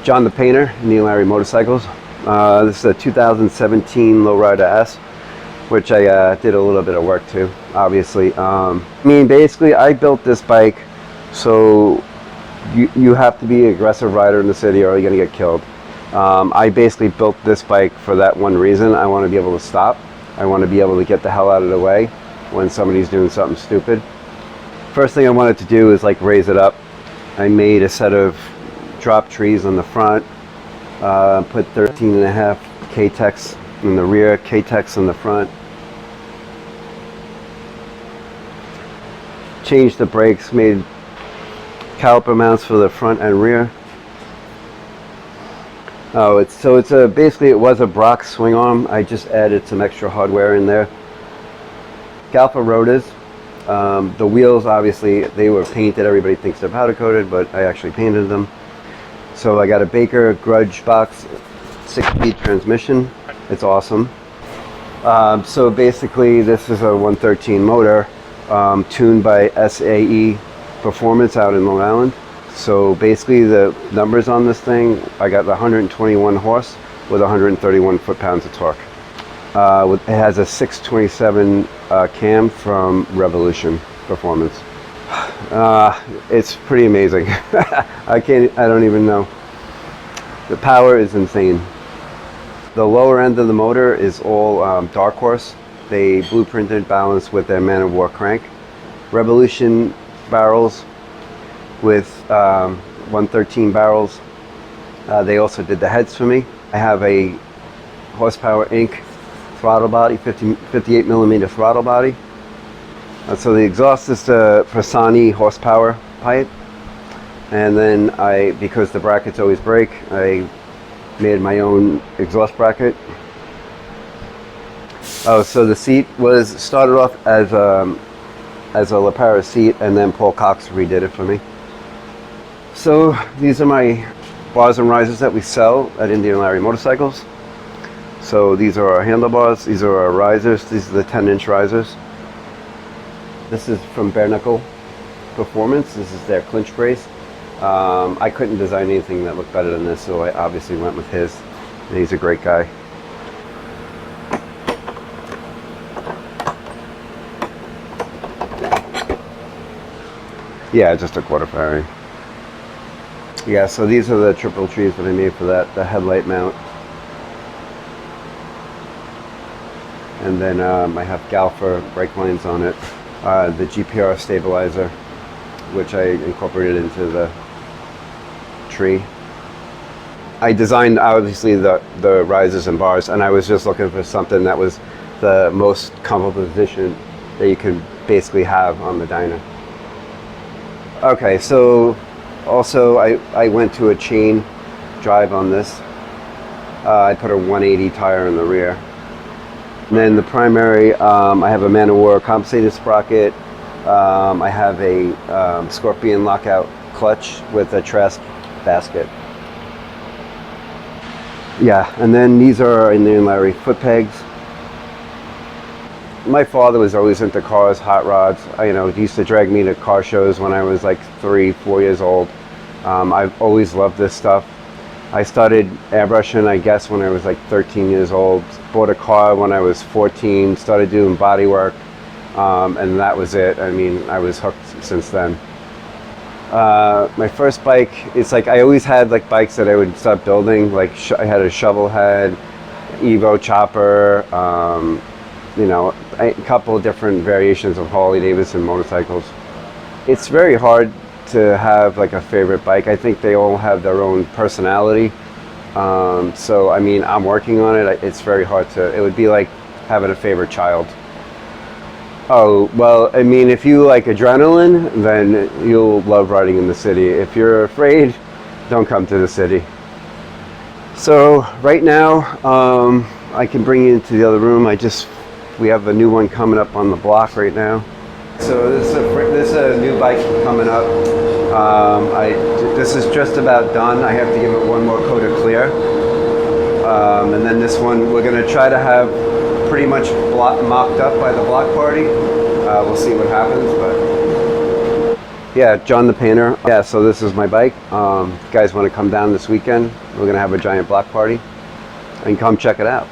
John the Painter, Neil Larry Motorcycles. This is a 2017 Lowrider S, which I did a little bit of work to, obviously. I mean, basically, I built this bike so you have to be an aggressive rider in the city or you're going to get killed. I basically built this bike for that one reason. I want to be able to stop. I want to be able to get the hell out of the way when somebody's doing something stupid. First thing I wanted to do is like raise it up. I made a set of drop trees on the front, put 13.5 K-Tex in the rear, K-Tex in the front. Changed the brakes, made caliper mounts for the front and rear. Oh, basically it was a Brock swing arm. I just added some extra hardware in there. Galfa rotors. The wheels, obviously, they were painted. Everybody thinks they're powder coated, but I actually painted them. So I got a Baker Grudge Box 6-speed transmission. It's awesome. So basically, this is a 113 motor tuned by SAE Performance out in Long Island. So basically, the numbers on this thing, I got 121 horse with 131 foot-pounds of torque. It has a 627 cam from Revolution Performance. It's pretty amazing. I don't even know. The power is insane. The lower end of the motor is all Dark Horse. They blueprinted balance with their Man of War crank. Revolution barrels with 113 barrels. They also did the heads for me. I have a Horsepower Inc. throttle body, 58 millimeter throttle body. So the exhaust is the Prasani horsepower pipe. And then because the brackets always break, I made my own exhaust bracket. Oh, so the seat started off as a LaPara seat, and then Paul Cox redid it for me. So these are my bars and risers that we sell at Indian Larry Motorcycles. So these are our handlebars, these are our risers, these are the 10-inch risers. This is from Bare Knuckle Performance, this is their clinch brace. I couldn't design anything that looked better than this, so I obviously went with his. And he's a great guy. Yeah, just a quarter fairing. Yeah, so these are the triple trees that I made for that, the headlight mount. And then I have Galfa brake lines on it. The GPR stabilizer, which I incorporated into the tree. I designed obviously the risers and bars, and I was just looking for something that was the most comfortable position that you could basically have on the Dyna. Okay, so also I went to a chain drive on this. I put a 180 tire in the rear. And then the primary, I have a Man of War compensated sprocket. I have a Scorpion lockout clutch with a Trask basket. Yeah, and then these are Indian Larry foot pegs. My father was always into cars, hot rods. He used to drag me to car shows when I was like 3-4 years old. I've always loved this stuff. I started airbrushing, I guess, when I was like 13 years old. Bought a car when I was 14, started doing body work, and that was it. I mean, I was hooked since then. My first bike, it's like I always had like bikes that I would start building. Like I had a shovel head, Evo chopper, a couple of different variations of Harley Davidson motorcycles. It's very hard to have like a favorite bike. I think they all have their own personality. So I mean, I'm working on it. It's very hard it would be like having a favorite child. Oh, well, I mean, if you like adrenaline, then you'll love riding in the city. If you're afraid, don't come to the city. So right now, I can bring you into the other room. We have a new one coming up on the block right now. So this is a new bike coming up. This is just about done. I have to give it one more coat of clear. And then this one, we're gonna try to have pretty much mocked up by the block party. We'll see what happens, but Yeah, John the Painter. Yeah, so this is my bike. If you guys want to come down this weekend, we're going to have a giant block party, and come check it out.